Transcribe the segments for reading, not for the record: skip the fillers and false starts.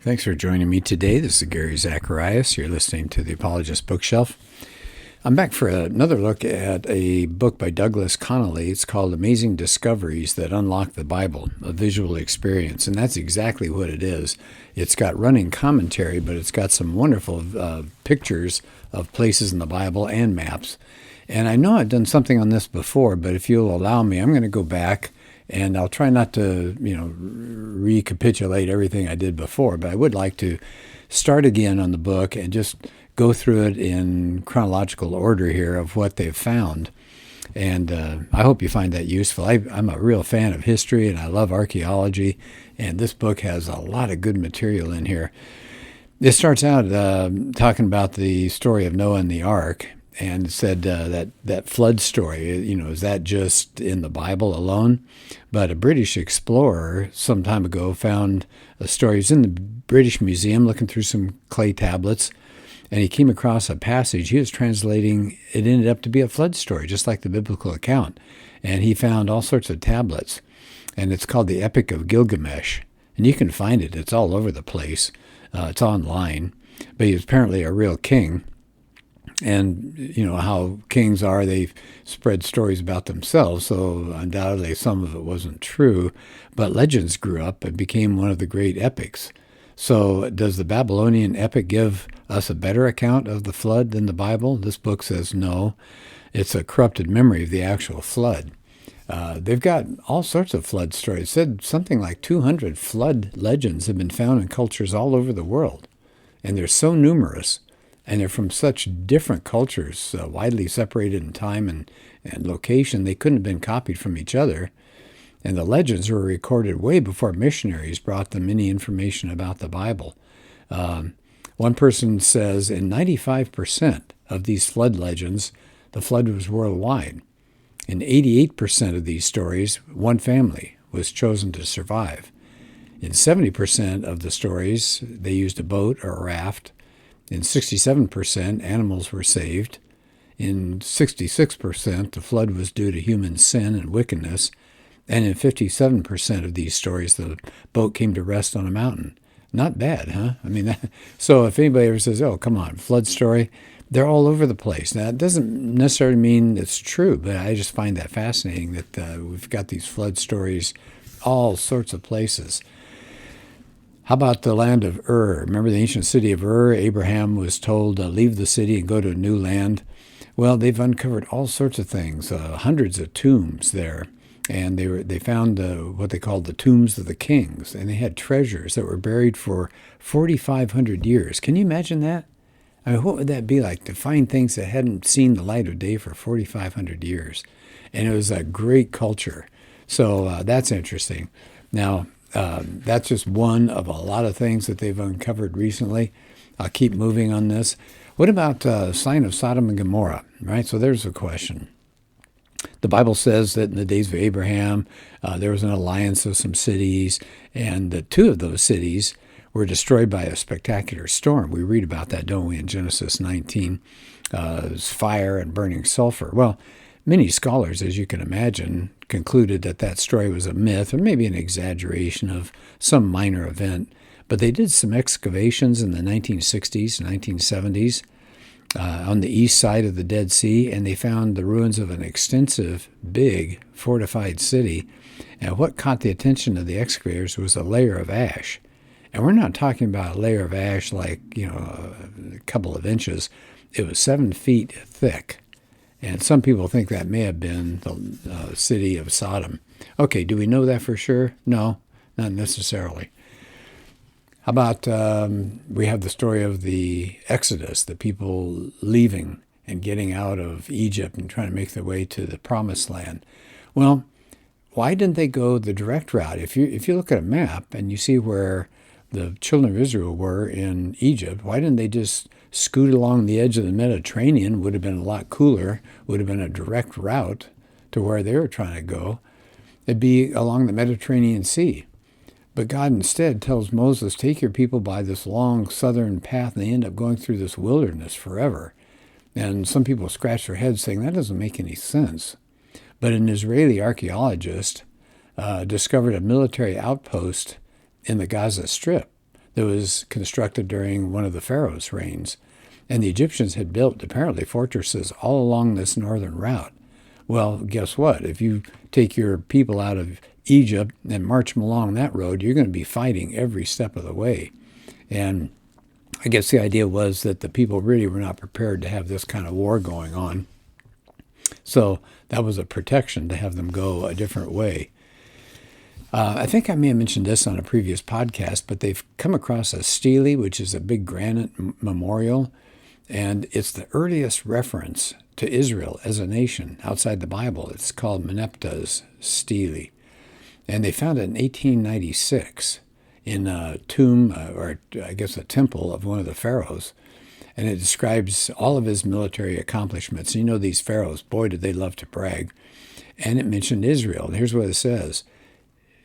Thanks for joining me today. This is Gary Zacharias. You're listening to the Apologist Bookshelf. I'm back for another look at a book by Douglas Connolly. It's called Amazing Discoveries That Unlock the Bible, a Visual Experience. And that's exactly what it is. It's got running commentary, but it's got some wonderful pictures of places in the Bible and maps. And I know I've done something on this before, but if you'll allow me, I'm going to go back and I'll try not to, recapitulate everything I did before, but I would like to start again on the book and just go through it in chronological order here of what they've found. And I hope you find that useful. I'm a real fan of history and I love archaeology, and this book has a lot of good material in here. It starts out talking about the story of Noah and the ark, and said that flood story, is that just in the Bible alone? But a British explorer some time ago found a story. He was in the British Museum looking through some clay tablets, and he came across a passage. He was translating. It ended up to be a flood story, just like the biblical account. And he found all sorts of tablets, and it's called the Epic of Gilgamesh. And you can find it. It's all over the place. It's online. But he was apparently a real king. And how kings are, they spread stories about themselves, so undoubtedly some of it wasn't true, but legends grew up and became one of the great epics. So does the Babylonian epic give us a better account of the flood than the Bible? This book says no. It's a corrupted memory of the actual flood. They've got all sorts of flood stories. It said something like 200 flood legends have been found in cultures all over the world, and they're so numerous. And they're from such different cultures, widely separated in time and location, they couldn't have been copied from each other. And the legends were recorded way before missionaries brought them any information about the Bible. One person says in 95% of these flood legends, the flood was worldwide. In 88% of these stories, one family was chosen to survive. In 70% of the stories, they used a boat or a raft. In 67%, animals were saved. In 66%, the flood was due to human sin and wickedness. And in 57% of these stories, the boat came to rest on a mountain. Not bad, huh? So if anybody ever says, oh, come on, flood story, they're all over the place. Now, it doesn't necessarily mean it's true, but I just find that fascinating that we've got these flood stories all sorts of places. How about the land of Ur? Remember the ancient city of Ur? Abraham was told to leave the city and go to a new land. Well, they've uncovered all sorts of things, hundreds of tombs there. And they found what they called the tombs of the kings. And they had treasures that were buried for 4,500 years. Can you imagine that? What would that be like to find things that hadn't seen the light of day for 4,500 years? And it was a great culture. So that's interesting. Now, that's just one of a lot of things that they've uncovered recently. I'll keep moving on this. What about sign of Sodom and Gomorrah? Right. So there's a question. The Bible says that in the days of Abraham, there was an alliance of some cities, and the two of those cities were destroyed by a spectacular storm. We read about that, don't we, in Genesis 19? Fire and burning sulfur. Well, many scholars, as you can imagine, concluded that story was a myth or maybe an exaggeration of some minor event. But they did some excavations in the 1960s, 1970s on the east side of the Dead Sea, and they found the ruins of an extensive, big, fortified city. And what caught the attention of the excavators was a layer of ash. And we're not talking about a layer of ash like, a couple of inches. It was 7 feet thick. And some people think that may have been the city of Sodom. Okay, do we know that for sure? No, not necessarily. How about we have the story of the Exodus, the people leaving and getting out of Egypt and trying to make their way to the Promised Land. Well, why didn't they go the direct route? If you look at a map and you see where the children of Israel were in Egypt, why didn't they just scoot along the edge of the Mediterranean? Would have been a lot cooler, would have been a direct route to where they were trying to go. It'd be along the Mediterranean Sea. But God instead tells Moses, take your people by this long southern path, and they end up going through this wilderness forever. And some people scratch their heads saying that doesn't make any sense. But an Israeli archaeologist discovered a military outpost in the Gaza Strip that was constructed during one of the Pharaoh's reigns. And the Egyptians had built, apparently, fortresses all along this northern route. Well, guess what? If you take your people out of Egypt and march them along that road, you're going to be fighting every step of the way. And I guess the idea was that the people really were not prepared to have this kind of war going on. So that was a protection to have them go a different way. I think I may have mentioned this on a previous podcast, but they've come across a stele, which is a big granite memorial, and it's the earliest reference to Israel as a nation outside the Bible. It's called Meneptah's stele, and they found it in 1896 in a tomb, or I guess a temple of one of the pharaohs, and it describes all of his military accomplishments. You know, these pharaohs, boy, did they love to brag. And it mentioned Israel. And here's what it says.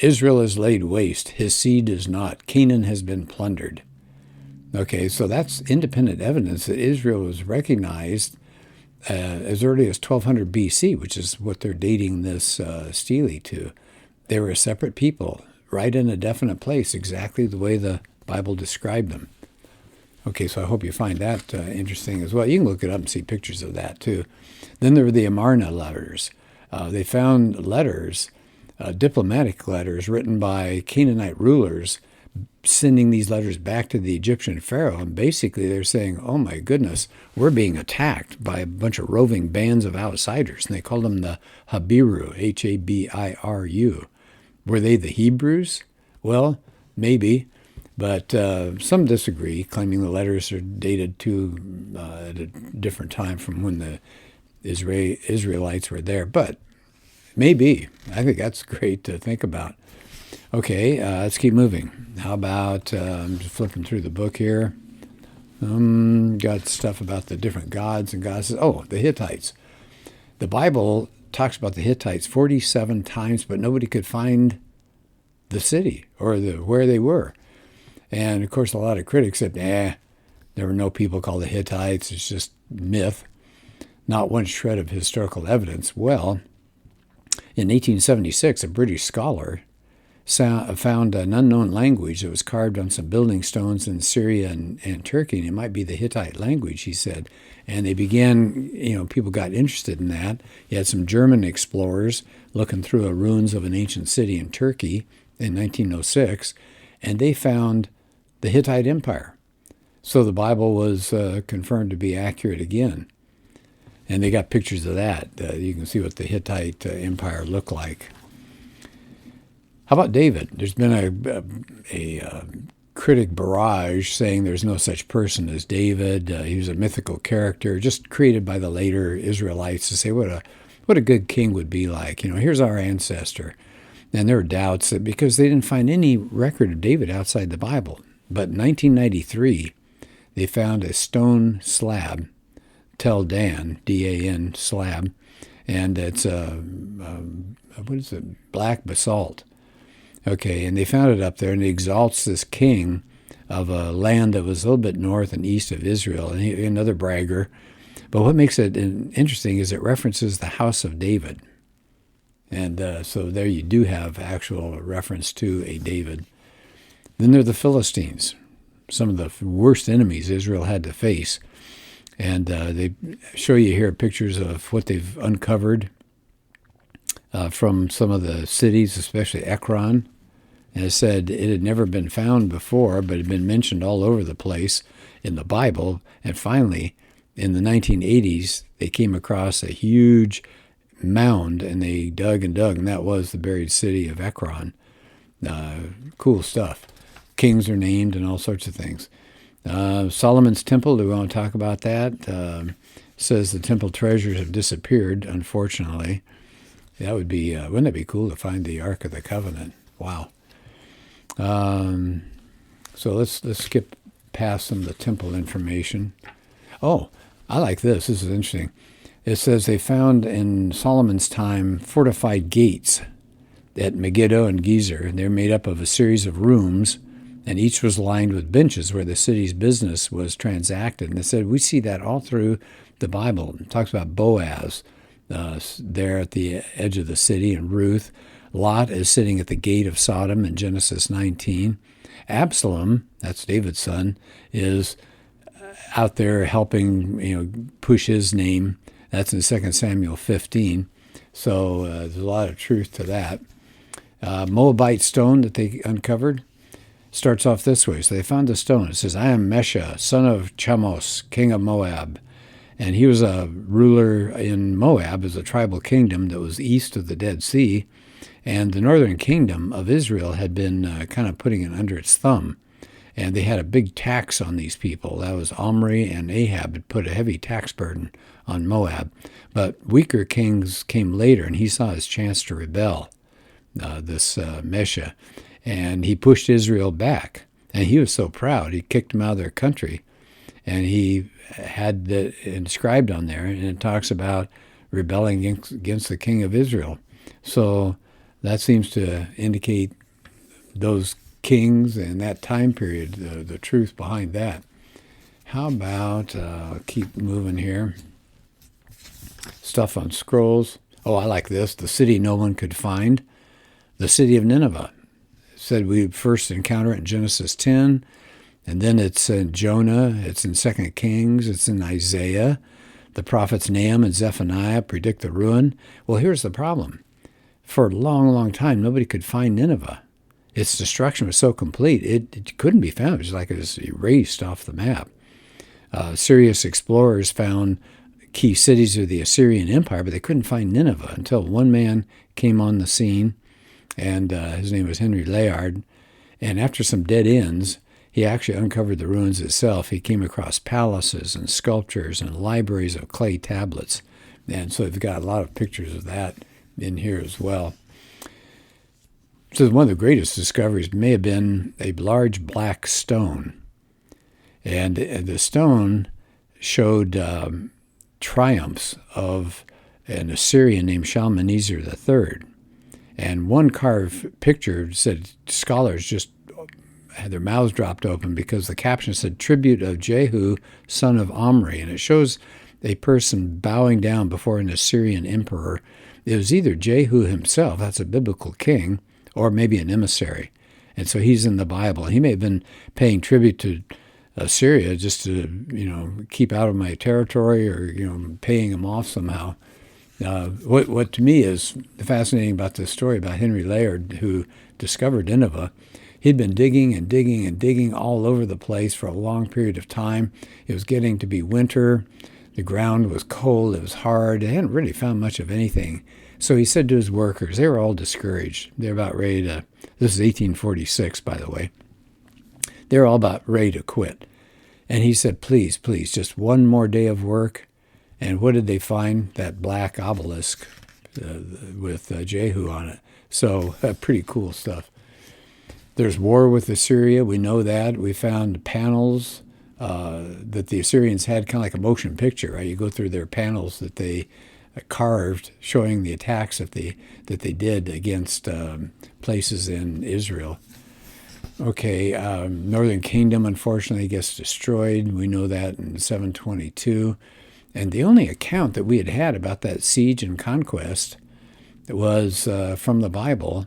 Israel is laid waste. His seed is not. Canaan has been plundered. Okay, so that's independent evidence that Israel was recognized as early as 1200 BC, which is what they're dating this stele to. They were a separate people, right in a definite place, exactly the way the Bible described them. Okay, so I hope you find that interesting as well. You can look it up and see pictures of that too. Then there were the Amarna letters. They found letters, diplomatic letters written by Canaanite rulers, sending these letters back to the Egyptian pharaoh. And basically they're saying, oh my goodness, we're being attacked by a bunch of roving bands of outsiders. And they called them the Habiru, Habiru. Were they the Hebrews? Well, maybe. But some disagree, claiming the letters are dated to at a different time from when the Israelites were there. But maybe. I think that's great to think about. Okay, let's keep moving. How about, I'm just flipping through the book here. Got stuff about the different gods and goddesses. Oh, the Hittites. The Bible talks about the Hittites 47 times, but nobody could find the city or where they were. And, of course, a lot of critics said, there were no people called the Hittites. It's just myth. Not one shred of historical evidence. Well, in 1876, a British scholar found an unknown language that was carved on some building stones in Syria and Turkey, and it might be the Hittite language, he said. And they began, people got interested in that. You had some German explorers looking through the ruins of an ancient city in Turkey in 1906, and they found the Hittite Empire. So the Bible was confirmed to be accurate again. And they got pictures of that. You can see what the Hittite Empire looked like. How about David? There's been a critic barrage saying there's no such person as David. He was a mythical character, just created by the later Israelites to say what a good king would be like. Here's our ancestor. And there were doubts that because they didn't find any record of David outside the Bible. But in 1993, they found a stone slab, Tel Dan, D-A-N, slab, and it's black basalt. Okay, and they found it up there, and it exalts this king of a land that was a little bit north and east of Israel, and another bragger. But what makes it interesting is it references the house of David. And so there you do have actual reference to a David. Then there are the Philistines, some of the worst enemies Israel had to face. And they show you here pictures of what they've uncovered from some of the cities, especially Ekron. And it said it had never been found before, but had been mentioned all over the place in the Bible. And finally, in the 1980s, they came across a huge mound, and they dug, and that was the buried city of Ekron. Cool stuff. Kings are named and all sorts of things. Solomon's temple, do we want to talk about that? Says the temple treasures have disappeared, unfortunately. That would be, wouldn't it be cool to find the Ark of the Covenant? Wow. So let's skip past some of the temple information. Oh, I like this. This is interesting. It says they found in Solomon's time fortified gates at Megiddo and Gezer. They're made up of a series of rooms, and each was lined with benches where the city's business was transacted. And they said, we see that all through the Bible. It talks about Boaz there at the edge of the city, and Ruth. Lot is sitting at the gate of Sodom in Genesis 19. Absalom, that's David's son, is out there helping, push his name. That's in 2 Samuel 15. So there's a lot of truth to that. Moabite stone that they uncovered starts off this way. So they found a stone. It says, I am Mesha, son of Chamos, king of Moab. And he was a ruler in Moab as a tribal kingdom that was east of the Dead Sea. And the northern kingdom of Israel had been kind of putting it under its thumb. And they had a big tax on these people. That was Omri and Ahab had put a heavy tax burden on Moab. But weaker kings came later, and he saw his chance to rebel, this Mesha. And he pushed Israel back. And he was so proud, he kicked them out of their country. And he had that inscribed on there, and it talks about rebelling against the king of Israel. So that seems to indicate those kings and that time period, the truth behind that. How about, keep moving here, stuff on scrolls. Oh, I like this. The city no one could find. The city of Nineveh. It said we first encounter it in Genesis 10, and then it's in Jonah, it's in 2 Kings, it's in Isaiah. The prophets Nahum and Zephaniah predict the ruin. Well, here's the problem. For a long, long time, nobody could find Nineveh. Its destruction was so complete, it couldn't be found. It was like it was erased off the map. Serious explorers found key cities of the Assyrian Empire, but they couldn't find Nineveh until one man came on the scene, and his name was Henry Layard. And after some dead ends, he actually uncovered the ruins itself. He came across palaces and sculptures and libraries of clay tablets. And so they've got a lot of pictures of that in here as well. So one of the greatest discoveries may have been a large black stone. And the stone showed triumphs of an Assyrian named Shalmaneser III. And one carved picture said scholars just had their mouths dropped open because the caption said, Tribute of Jehu, son of Omri. And it shows a person bowing down before an Assyrian emperor. It was either Jehu himself, that's a biblical king, or maybe an emissary. And so he's in the Bible. He may have been paying tribute to Assyria just to, keep out of my territory or, paying him off somehow. What to me is fascinating about this story about Henry Layard, who discovered Nineveh. He'd been digging and digging and digging all over the place for a long period of time. It was getting to be winter. The ground was cold. It was hard. They hadn't really found much of anything. So he said to his workers, they were all discouraged. They're about ready to, this is 1846, by the way. They're all about ready to quit. And he said, please, please, just one more day of work. And what did they find? That black obelisk with Jehu on it. So pretty cool stuff. There's war with Assyria. We know that. We found panels that the Assyrians had, kind of like a motion picture, right? You go through their panels that they carved showing the attacks that they did against places in Israel. Okay, Northern Kingdom, unfortunately, gets destroyed. We know that in 722. And the only account that we had about that siege and conquest was from the Bible.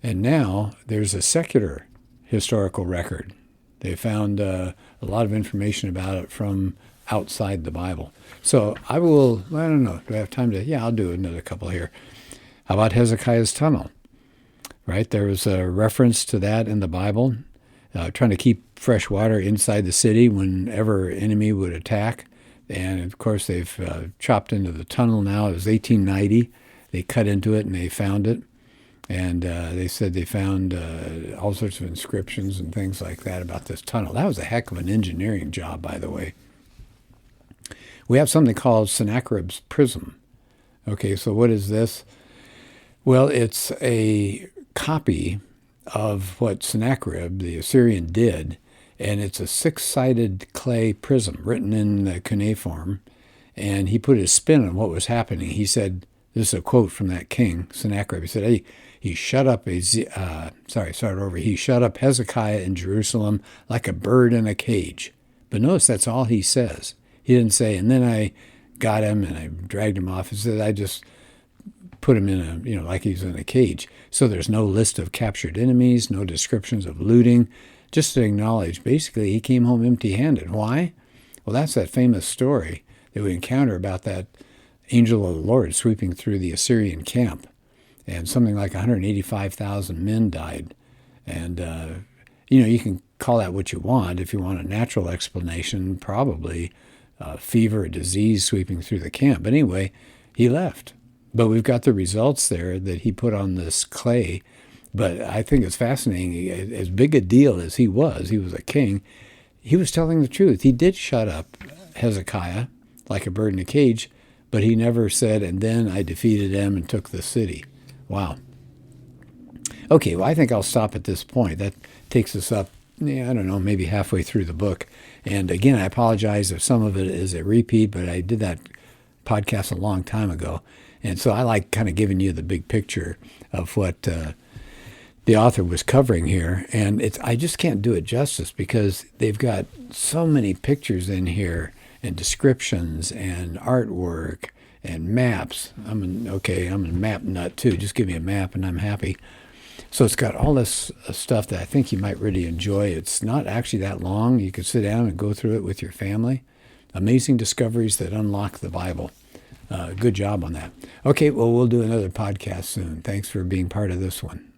And now there's a secular historical record. They found a lot of information about it from outside the Bible. So I don't know, do I have time to, I'll do another couple here. How about Hezekiah's tunnel? Right, there was a reference to that in the Bible, trying to keep fresh water inside the city whenever enemy would attack. And of course they've chopped into the tunnel now. It was 1890. They cut into it and they found it. And they said they found all sorts of inscriptions and things like that about this tunnel. That was a heck of an engineering job, by the way. We have something called Sennacherib's Prism. Okay, so what is this? Well, it's a copy of what Sennacherib, the Assyrian, did, and it's a six-sided clay prism written in the cuneiform, and he put his spin on what was happening. He said, this is a quote from that king, Sennacherib. He said, hey, he shut up he shut up Hezekiah in Jerusalem like a bird in a cage. But notice that's all he says. He didn't say, and then I got him and I dragged him off. He said, I just put him in like he's in a cage. So there's no list of captured enemies, no descriptions of looting, just to acknowledge, basically, he came home empty-handed. Why? Well, that's that famous story that we encounter about that angel of the Lord sweeping through the Assyrian camp, and something like 185,000 men died. And, you can call that what you want. If you want a natural explanation, probably fever, a disease sweeping through the camp. But anyway, he left. But we've got the results there that he put on this clay. But I think it's fascinating. As big a deal as he was a king, he was telling the truth. He did shut up Hezekiah like a bird in a cage, but he never said, and then I defeated them and took the city. Wow. Okay, well, I think I'll stop at this point. That takes us up, I don't know, maybe halfway through the book. And again, I apologize if some of it is a repeat, but I did that podcast a long time ago. And so I like kind of giving you the big picture of what the author was covering here. And I just can't do it justice because they've got so many pictures in here and descriptions and artwork and maps. I'm a map nut too. Just give me a map and I'm happy. So it's got all this stuff that I think you might really enjoy. It's not actually that long. You could sit down and go through it with your family. Amazing discoveries that unlock the Bible. Good job on that. Okay, well, we'll do another podcast soon. Thanks for being part of this one.